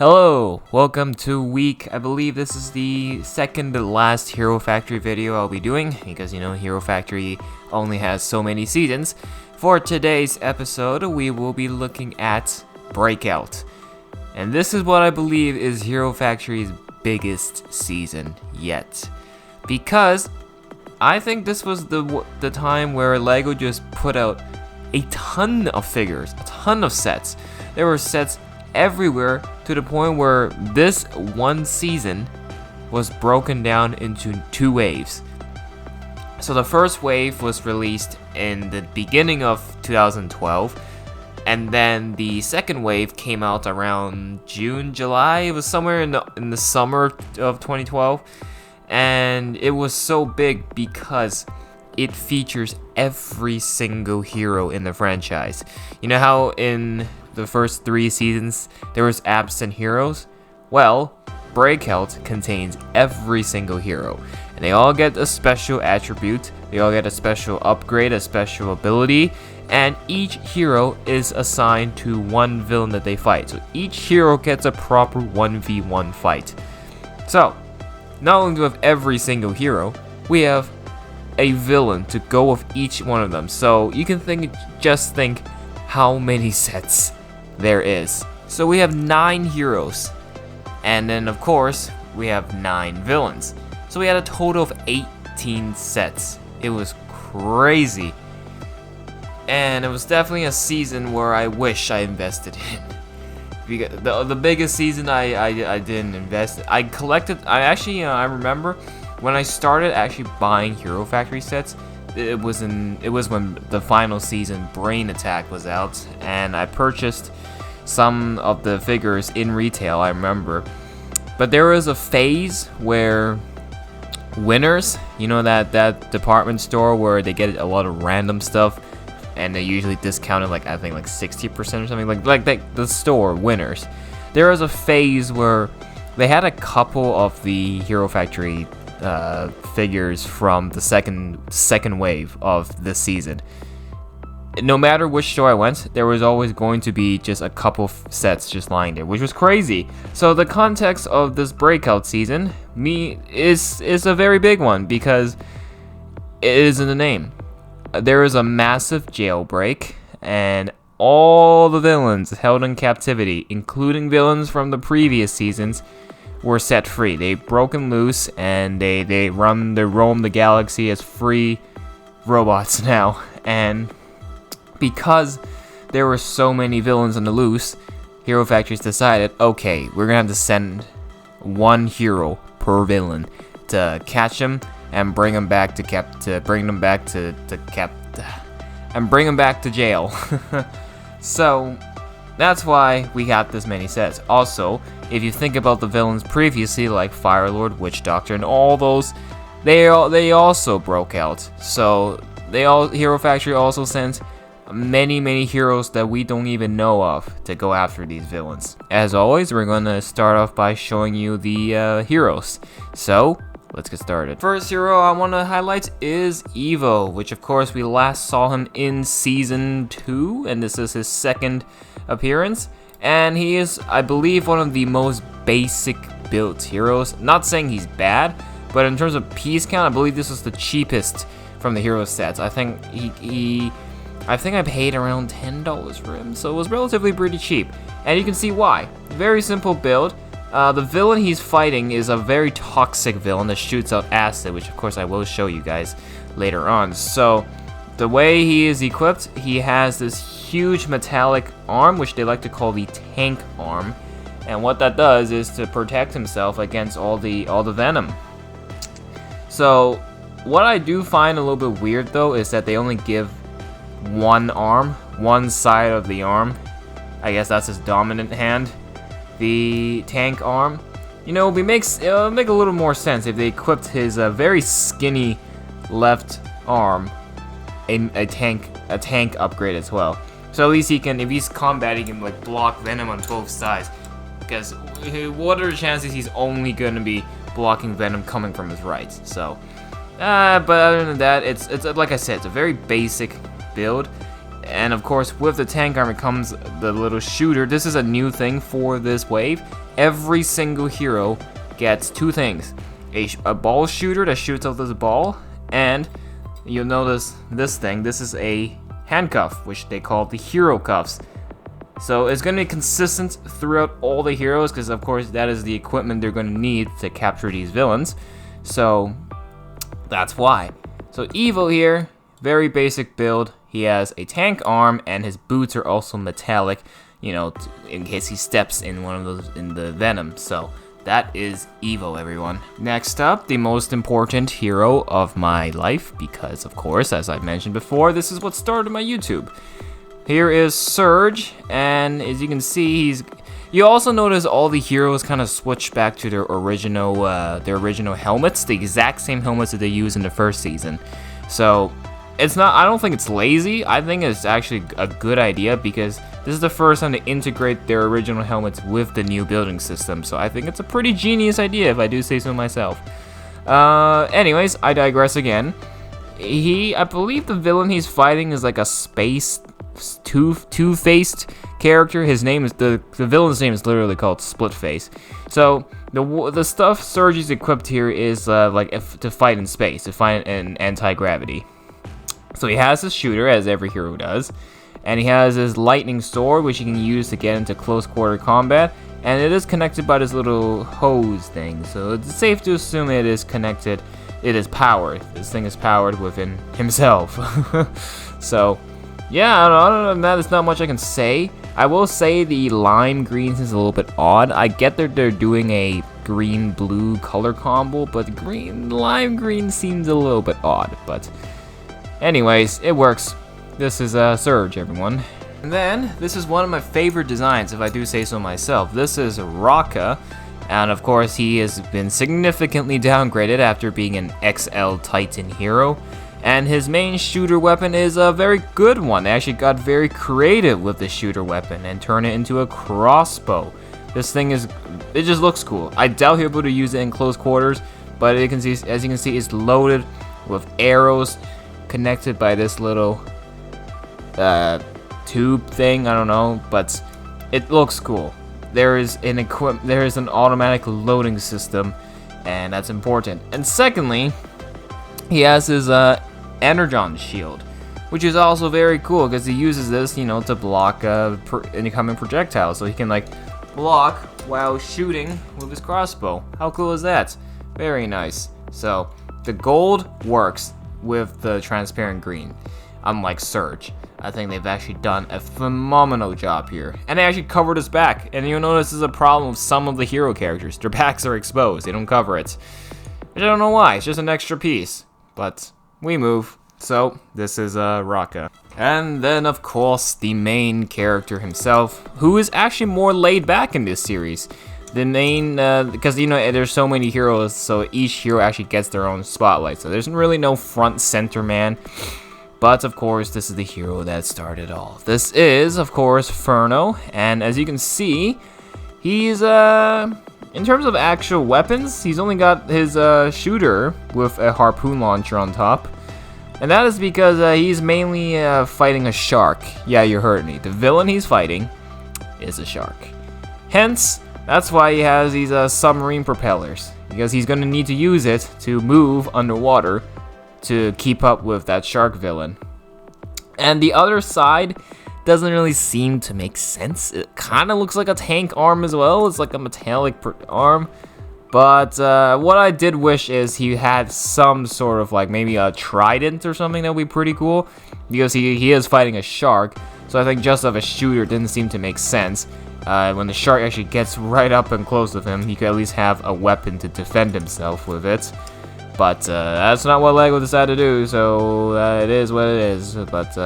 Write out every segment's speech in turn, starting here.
Hello, welcome to I believe this is the second to last Hero Factory video I'll be doing, because Hero Factory only has so many seasons. For today's episode, we will be looking at Breakout. And this is what I believe is Hero Factory's biggest season yet. Because I think this was the time where LEGO just put out a ton of figures, a ton of sets. There were sets everywhere to the point where this one season was broken down into two waves. So the first wave was released in the beginning of 2012, and then the second wave came out around June, July. It was somewhere in the summer of 2012, and it was so big because it features every single hero in the franchise. You know how in the first 3 seasons there was absent heroes? Well, Breakout contains every single hero, and they all get a special attribute, they all get a special upgrade, a special ability, and each hero is assigned to one villain that they fight. So each hero gets a proper 1v1 fight. So, not only do we have every single hero, we have a villain to go with each one of them. So you can just think how many sets there is. So we have 9 heroes, and then of course we have 9 villains. So we had a total of 18 sets. It was crazy, and it was definitely a season where I wish I invested in. Because the biggest season I didn't invest. I remember when I started actually buying Hero Factory sets. It was when the final season Brain Attack was out, and I purchased some of the figures in retail, I remember. But there was a phase where Winners, that department store where they get a lot of random stuff, and they usually discount it like 60% or something, like the store Winners. There was a phase where they had a couple of the Hero Factory figures from the second wave of this season. No matter which store I went, there was always going to be just a couple sets just lying there, which was crazy. So the context of this Breakout season is a very big one, because it is in the name. There is a massive jailbreak, and all the villains held in captivity, including villains from the previous seasons, were set free. They broken loose, and they roam the galaxy as free robots now. And because there were so many villains on the loose, Hero Factory's decided, okay, we're gonna have to send one hero per villain to catch them and bring them back to jail. So that's why we got this many sets. Also, if you think about the villains previously, like Firelord, Witch Doctor, and all those, they also broke out. So Hero Factory also sent many heroes that we don't even know of to go after these villains. As always, we're gonna start off by showing you the heroes. So let's get started. First hero I want to highlight is Evo, which of course we last saw him in season 2, and this is his second appearance. And he is, I believe, one of the most basic built heroes. Not saying he's bad, but in terms of piece count, I believe this was the cheapest from the hero sets. I think I paid around $10 for him, so it was relatively pretty cheap. And you can see why. Very simple build. The villain he's fighting is a very toxic villain that shoots out acid, which of course I will show you guys later on. So the way he is equipped, he has this huge metallic arm, which they like to call the tank arm. And what that does is to protect himself against all the venom. So what I do find a little bit weird though is that they only give one arm, one side of the arm. I guess that's his dominant hand. The tank arm, it'll make a little more sense if they equipped his very skinny left arm a tank upgrade as well. So at least he can, if he's combating, he can like block venom on both sides. Because what are the chances he's only going to be blocking venom coming from his right? So, but other than that, it's like I said, it's a very basic build. And of course, with the tank armor comes the little shooter. This is a new thing for this wave. Every single hero gets two things. A ball shooter that shoots out this ball, and you'll notice this thing. This is a handcuff, which they call the hero cuffs. So it's going to be consistent throughout all the heroes, because of course that is the equipment they're going to need to capture these villains. So that's why. So Evo here, very basic build. He has a tank arm, and his boots are also metallic, you know, in case he steps in one of those in the Venom. So that is Evo, everyone. Next up, the most important hero of my life, because of course, as I mentioned before, this is what started my YouTube. Here is Surge, and as you can see, you also notice all the heroes kind of switch back to their original helmets, the exact same helmets that they used in the first season. So it's not, I don't think it's lazy. I think it's actually a good idea, because this is the first time to integrate their original helmets with the new building system. So I think it's a pretty genius idea, if I do say so myself. Anyways, I digress again. I believe the villain he's fighting is like a space two-faced character. His name is the villain's name is literally called Splitface. So the stuff Surge is equipped here is to fight in space, to fight in anti-gravity. So he has his shooter, as every hero does, and he has his lightning sword, which he can use to get into close quarter combat, and it is connected by this little hose thing. So it's safe to assume it is connected. It is powered. This thing is powered within himself. So yeah, other than that, there's not much I can say. I will say the lime green is a little bit odd. I get that they're doing a green-blue color combo, but lime green seems a little bit odd. But anyways, it works. This is Surge, everyone. And then, this is one of my favorite designs, if I do say so myself. This is Raka, and of course he has been significantly downgraded after being an XL Titan hero. And his main shooter weapon is a very good one. They actually got very creative with the shooter weapon and turned it into a crossbow. This thing it just looks cool. I doubt he'll be able to use it in close quarters, but as you can see, it's loaded with arrows connected by this little tube thing. I don't know, but it looks cool. There is an automatic loading system, and that's important. And secondly, he has his Energon shield, which is also very cool, because he uses this, you know, to block incoming projectiles, so he can like block while shooting with his crossbow. How cool is that? Very nice. So the gold works with the transparent green, unlike Surge. I think they've actually done a phenomenal job here, and they actually covered his back. And you'll notice this is a problem with some of the hero characters. Their backs are exposed. They don't cover it, which I don't know why. It's just an extra piece. But we move. So this is Raka. And then of course the main character himself, who is actually more laid back in this series. The main, because you know there's so many heroes, so each hero actually gets their own spotlight. So there's really no front center man. But of course this is the hero that started all. This is of course Furno, and as you can see, he's in terms of actual weapons, he's only got his shooter with a harpoon launcher on top. And that is because he's mainly fighting a shark. Yeah, you heard me. The villain he's fighting is a shark. Hence, that's why he has these submarine propellers. Because he's going to need to use it to move underwater to keep up with that shark villain. And the other side doesn't really seem to make sense. It kind of looks like a tank arm as well. It's like a metallic arm. But what I did wish is he had some sort of like maybe a trident or something that would be pretty cool. Because he is fighting a shark. So I think just of a shooter didn't seem to make sense. When the shark actually gets right up and close with him, he could at least have a weapon to defend himself with it. But that's not what LEGO decided to do, so it is what it is. But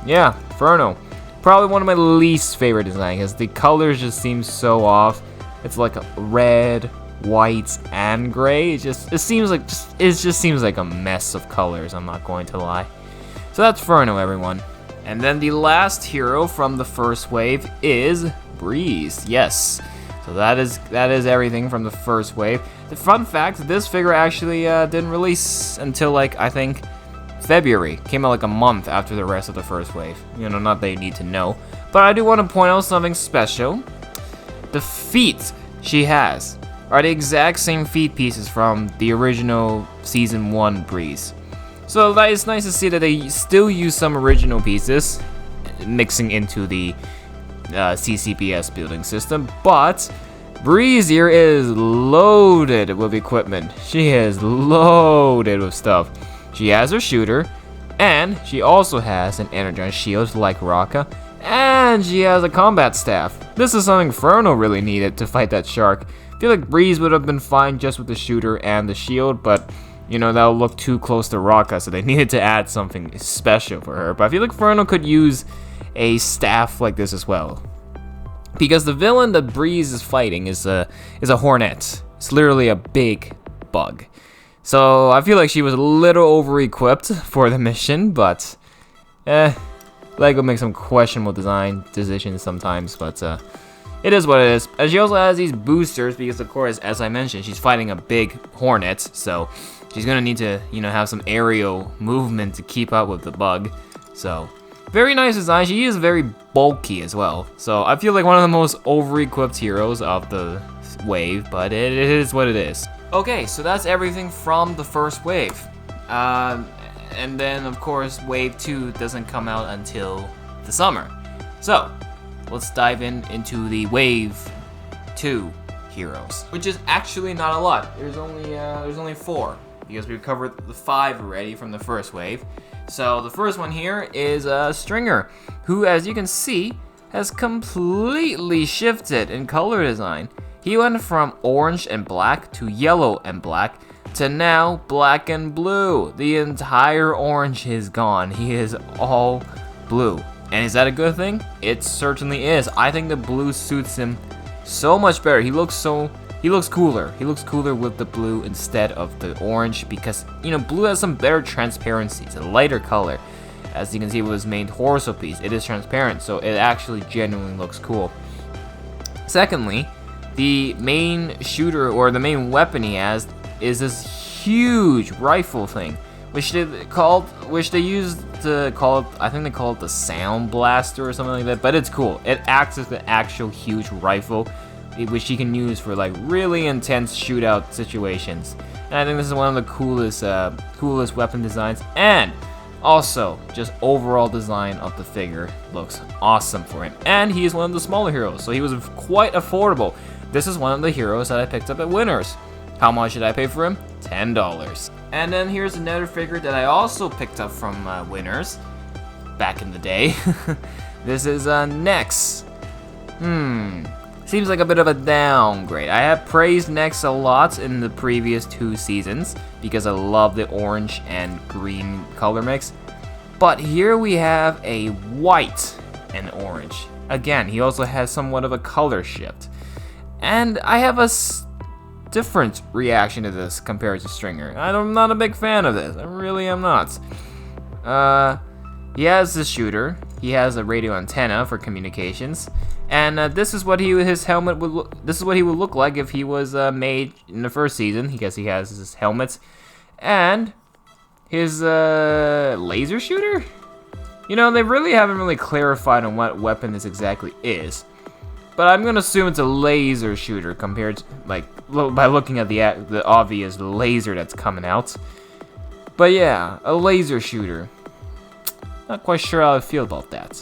yeah, Furno. Probably one of my least favorite designs, because the colors just seem so off. It's like a red, white, and gray. It just seems like a mess of colors, I'm not going to lie. So that's Furno, everyone. And then the last hero from the first wave is Breeze. Yes. So that is everything from the first wave. The fun fact, this figure actually didn't release until like I think February. Came out like a month after the rest of the first wave. You know, not that you need to know. But I do want to point out something special. The feet she has are the exact same feet pieces from the original Season 1 Breeze. So that is nice to see that they still use some original pieces, mixing into the CCPS building system, but Breeze here is loaded with equipment. She is loaded with stuff. She has her shooter, and she also has an energon shield like Raka, and she has a combat staff. This is something Ferno really needed to fight that shark. I feel like Breeze would have been fine just with the shooter and the shield, but you know, that'll look too close to Raka, so they needed to add something special for her. But I feel like Ferno could use a staff like this as well, because the villain that Breeze is fighting is a hornet. It's literally a big bug. So I feel like she was a little over-equipped for the mission, but LEGO makes some questionable design decisions sometimes, but it is what it is. And she also has these boosters because, of course, as I mentioned, she's fighting a big hornet, so she's gonna need to, you know, have some aerial movement to keep up with the bug. So very nice design. She is very bulky as well. So I feel like one of the most over-equipped heroes of the wave, but it is what it is. Okay, so that's everything from the first wave. And then, of course, Wave 2 doesn't come out until the summer. So let's dive into the Wave 2 heroes, which is actually not a lot. There's only 4, because we've covered the 5 already from the first wave. So the first one here is Stringer, who, as you can see, has completely shifted in color design. He went from orange and black to yellow and black to now black and blue. The entire orange is gone. He is all blue. And is that a good thing? It certainly is. I think the blue suits him so much better. He looks cooler. He looks cooler with the blue instead of the orange, because, you know, blue has some better transparency. It's a lighter color. As you can see with his main torso piece, it is transparent, so it actually genuinely looks cool. Secondly, the main shooter, or the main weapon he has, is this huge rifle thing, which they used to call it, I think they call it the Sound Blaster or something like that, but it's cool. It acts as the actual huge rifle, which you can use for like really intense shootout situations. And I think this is one of the coolest weapon designs, and also just overall design of the figure looks awesome for him. And he is one of the smaller heroes, so he was quite affordable. This is one of the heroes that I picked up at Winners. How much did I pay for him? $10. And then here's another figure that I also picked up from Winners back in the day. This is Nex. Seems like a bit of a downgrade. I have praised Nex a lot in the previous 2 seasons because I love the orange and green color mix. But here we have a white and orange. Again, he also has somewhat of a color shift. And I have a different reaction to this compared to Stringer. I'm not a big fan of this. I really am not. He has the shooter. He has a radio antenna for communications. And this is what his helmet would look. This is what he would look like if he was made in the first season. I guess he has his helmet and his laser shooter. You know, they really haven't really clarified on what weapon this exactly is. But I'm gonna assume it's a laser shooter compared to, like, by looking at the obvious laser that's coming out. But yeah, a laser shooter. Not quite sure how I feel about that.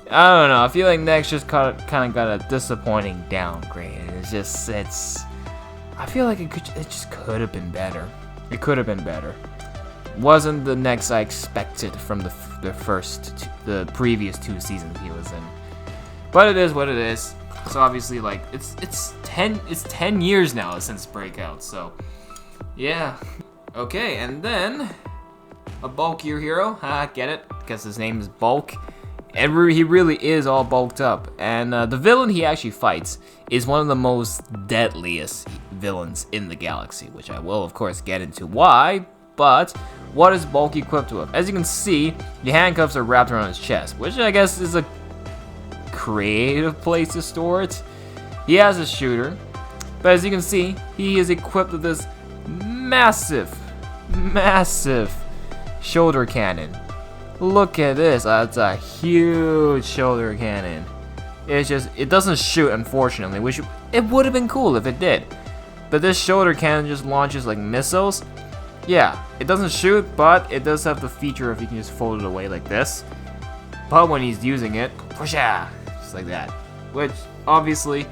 I don't know. I feel like Nex just kind of got a disappointing downgrade. I feel like it just could have been better. It could have been better. Wasn't the Nex I expected from the previous 2 seasons he was in. But it is what it is. So obviously, like, it's 10 years now since Breakout. So yeah. Okay, and then a bulkier hero. Get it? Because his name is Bulk. And he really is all bulked up. And the villain he actually fights is one of the most deadliest villains in the galaxy, which I will, of course, get into why. But what is Bulk equipped with? As you can see, the handcuffs are wrapped around his chest, which I guess is a creative place to store it. He has a shooter, but as you can see, he is equipped with this massive shoulder cannon. Look at this. That's a huge shoulder cannon. It doesn't shoot, unfortunately, which it would have been cool if it did. But this shoulder cannon just launches like missiles. Yeah, it doesn't shoot, but it does have the feature of you can just fold it away like this. But when he's using it, whoosha, just like that. Which, obviously,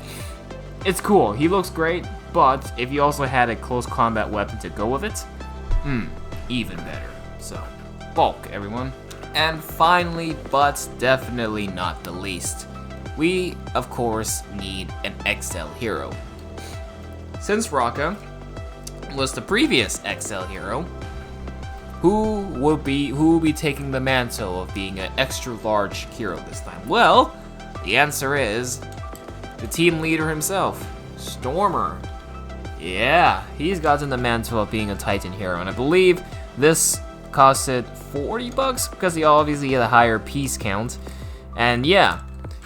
it's cool. He looks great, but if you also had a close combat weapon to go with it, even better. So, bulk, everyone. And finally, but definitely not the least, we, of course, need an XL hero. Since Rocka was the previous XL hero, who will be taking the mantle of being an extra large hero this time? Well, the answer is the team leader himself, Stormer. Yeah, he's gotten the mantle of being a Titan hero, and I believe this costed $40 because he obviously had a higher piece count. And yeah,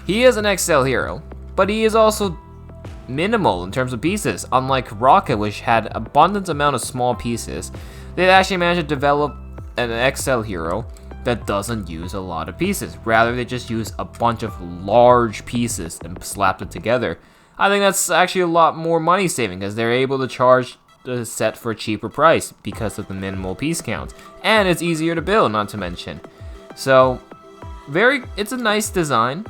he is an XL hero, but he is also minimal in terms of pieces. Unlike Rocka, which had abundant amount of small pieces, they actually managed to develop an XL hero that doesn't use a lot of pieces. Rather, they just use a bunch of large pieces and slapped it together. I think that's actually a lot more money saving because they're able to charge the set for a cheaper price because of the minimal piece count. And it's easier to build, not to mention. So, it's a nice design.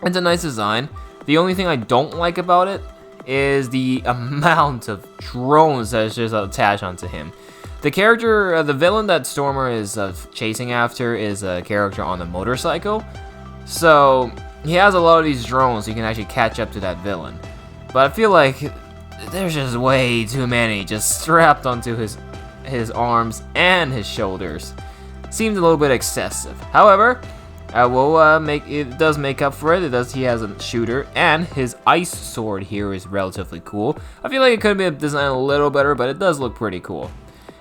It's a nice design. The only thing I don't like about it is the amount of drones that is just attached onto him. The character, the villain that Stormer is chasing after is a character on a motorcycle. So, he has a lot of these drones so you can actually catch up to that villain. But I feel like there's just way too many just strapped onto his arms and his shoulders. Seems a little bit excessive. However, it does make up for it. He has a shooter, and his ice sword here is relatively cool. I feel like it could have been designed a little better, but it does look pretty cool.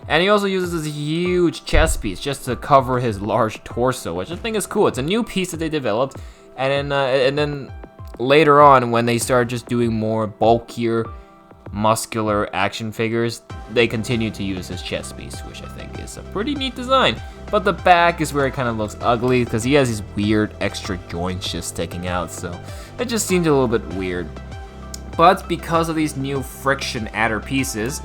And he also uses this huge chest piece just to cover his large torso, which I think is cool. It's a new piece that they developed, and then later on, when they started just doing more bulkier, muscular action figures, they continue to use his chest piece, which I think is a pretty neat design. But the back is where it kind of looks ugly because he has these weird extra joints just sticking out, so it just seemed a little bit weird. But because of these new friction adder pieces,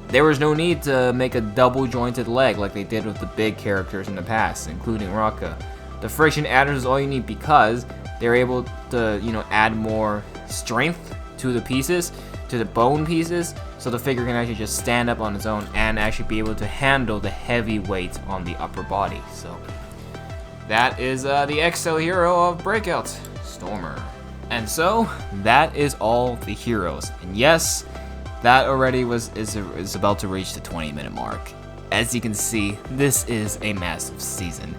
there was no need to make a double jointed leg like they did with the big characters in the past, including Rocka. The friction adders is all you need because they're able to, add more strength to the pieces, to the bone pieces, so the figure can actually just stand up on its own and actually be able to handle the heavy weight on the upper body. So that is the XL hero of Breakout, Stormer. And so that is all the heroes. And yes, that already is about to reach the 20-minute mark. As you can see, this is a massive season,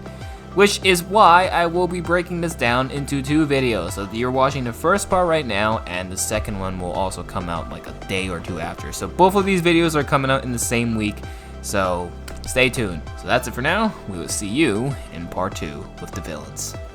which is why I will be breaking this down into 2 videos. So you're watching the first part right now, and the second one will also come out like a day or 2 after. So both of these videos are coming out in the same week, so stay tuned. So that's it for now. We will see you in part 2 with the villains.